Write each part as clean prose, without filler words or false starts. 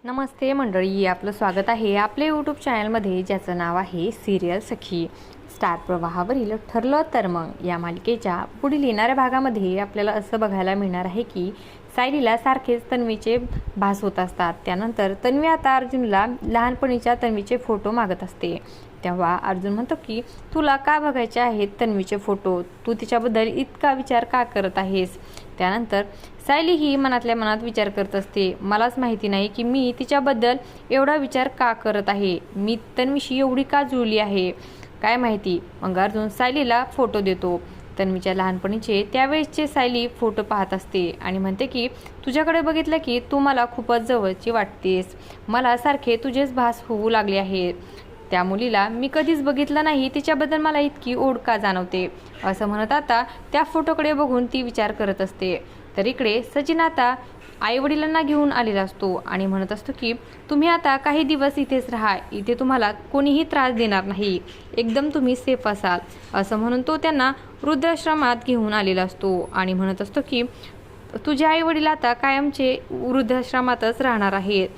नमस्ते मंडळी, आपलं स्वागत आहे आपल्या यूट्यूब चॅनलमध्ये, ज्याचं नाव आहे सिरियल सखी. स्टार प्रवाहावरील ठरलं तर मग या मालिकेच्या पुढील येणाऱ्या भागामध्ये आपल्याला असं बघायला मिळणार आहे की सायलीला सारखेच तन्वीचे भास होत असतात. त्यानंतर तन्वी आता अर्जुनला लहानपणीच्या तन्वीचे फोटो मागत असते. तेव्हा अर्जुन म्हणतो की तुला का बघायचे आहेत तन्वीचे फोटो, तू तिच्याबद्दल इतका विचार का करत आहेस. त्यानंतर सायली ही मनातल्या मनात विचार करत असते, मलाच माहिती नाही की मी तिच्याबद्दल एवढा विचार का करत आहे, मी तन्वीशी एवढी का जुळली आहे काय माहिती. मग अर्जुन सायलीला फोटो देतो, तन्वीच्या लहानपणीचे त्यावेळेसचे सायली फोटो पाहत असते आणि म्हणते की तुझ्याकडे बघितलं की तू मला खूपच जवळची वाटतेस, मला सारखे तुझेच भास होऊ लागले आहे. त्या मुलीला मी कधीच बघितलं नाही, तिच्याबद्दल मला इतकी ओढ का जाणवते. असं म्हणत आता त्या फोटोकडे बघून ती विचार करत असते. तर इकडे सचिन आता आईवडिलांना घेऊन आलेला असतो आणि म्हणत असतो की तुम्ही आता काही दिवस इथेच राहा, इथे तुम्हाला कोणीही त्रास देणार नाही, एकदम तुम्ही सेफ असाल. असं म्हणून तो त्यांना वृद्धाश्रमात घेऊन आलेला असतो आणि म्हणत असतो की तुझे आईवडील आता कायमचे वृद्धाश्रमातच राहणार आहेत,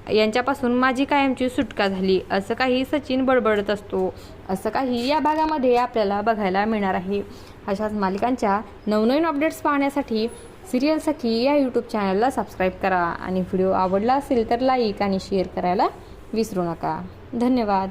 यांच्यापासून माझी कायमची सुटका झाली, असं काही सचिन बडबडत असतो. असं काही या भागामध्ये आपल्याला बघायला मिळणार आहे. अशाच मालिकांच्या नवनवीन अपडेट्स पाहण्यासाठी सिरियल सखी या यूट्यूब चॅनलला सबस्क्राईब करा आणि व्हिडिओ आवडला असेल तर लाईक आणि शेअर करायला विसरू नका. धन्यवाद.